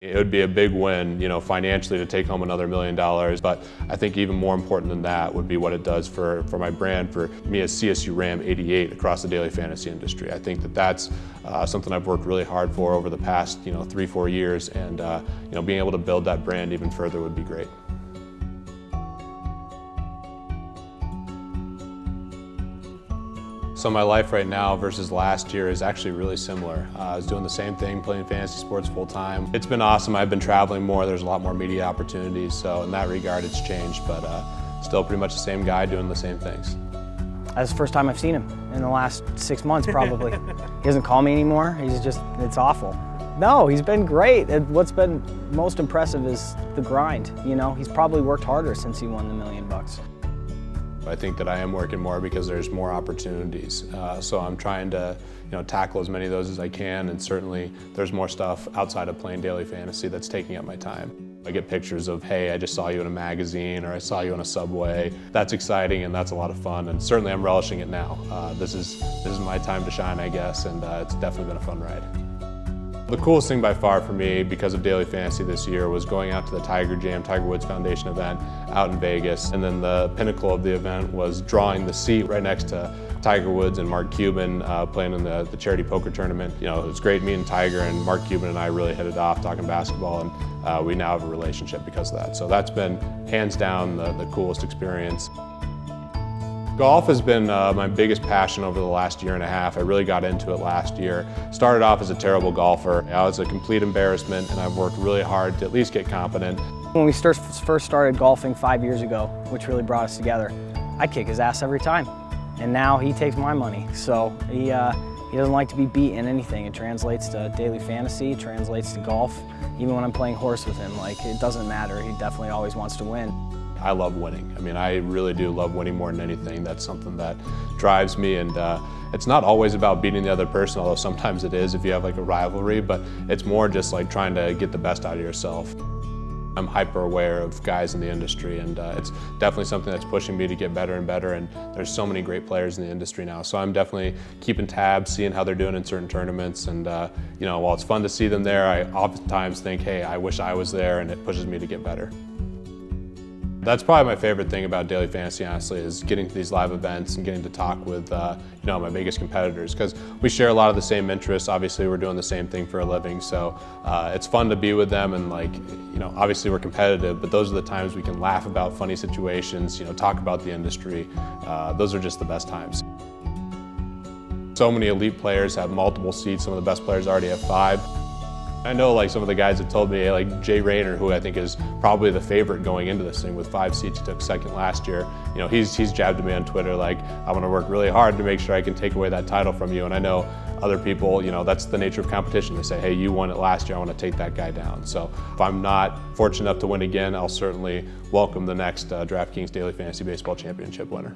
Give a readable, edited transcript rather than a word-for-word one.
It would be a big win, financially to take home another $1 million, but I think even more important than that would be what it does for my brand, for me as CSURAM88 across the daily fantasy industry. I think that that's something I've worked really hard for over the past 3-4 years, and being able to build that brand even further would be great. So my life right now versus last year is actually really similar. I was doing the same thing, playing fantasy sports full time. It's been awesome. I've been traveling more. There's a lot more media opportunities. So in that regard, it's changed, but still pretty much the same guy doing the same things. That's the first time I've seen him in the last 6 months, probably. He doesn't call me anymore. It's awful. No, he's been great. What's been most impressive is the grind. He's probably worked harder since he won the $1 million. I think that I am working more because there's more opportunities. So I'm trying to tackle as many of those as I can, and certainly there's more stuff outside of playing daily fantasy that's taking up my time. I get pictures of, hey, I just saw you in a magazine, or I saw you on a subway. That's exciting and that's a lot of fun, and certainly I'm relishing it now. This is my time to shine, I guess, and it's definitely been a fun ride. The coolest thing by far for me, because of daily fantasy this year, was going out to the Tiger Woods Foundation event out in Vegas. And then the pinnacle of the event was drawing the seat right next to Tiger Woods and Mark Cuban playing in the charity poker tournament. It was great meeting Tiger, and Mark Cuban and I really hit it off talking basketball, and we now have a relationship because of that. So that's been hands down the coolest experience. Golf has been my biggest passion over the last year and a half. I really got into it last year. Started off as a terrible golfer. I was a complete embarrassment, and I've worked really hard to at least get competent. When we first started golfing 5 years ago, which really brought us together, I kick his ass every time. And now he takes my money. So he doesn't like to be beat in anything. It translates to daily fantasy, it translates to golf. Even when I'm playing horse with him, it doesn't matter. He definitely always wants to win. I love winning. I really do love winning more than anything. That's something that drives me, and it's not always about beating the other person, although sometimes it is if you have a rivalry, but it's more just trying to get the best out of yourself. I'm hyper aware of guys in the industry, and it's definitely something that's pushing me to get better and better, and there's so many great players in the industry now. So I'm definitely keeping tabs, seeing how they're doing in certain tournaments, and while it's fun to see them there, I oftentimes think, hey, I wish I was there, and it pushes me to get better. That's probably my favorite thing about daily fantasy, honestly, is getting to these live events and getting to talk with my biggest competitors, because we share a lot of the same interests. Obviously, we're doing the same thing for a living, so it's fun to be with them, and obviously we're competitive, but those are the times we can laugh about funny situations, talk about the industry. Those are just the best times. So many elite players have multiple seats. Some of the best players already have 5. I know some of the guys have told me, like Jay Rayner, who I think is probably the favorite going into this thing with 5 seats. He took second last year. He's jabbed at me on Twitter I want to work really hard to make sure I can take away that title from you. And I know other people, that's the nature of competition. They say, hey, you won it last year, I want to take that guy down. So if I'm not fortunate enough to win again, I'll certainly welcome the next DraftKings Daily Fantasy Baseball Championship winner.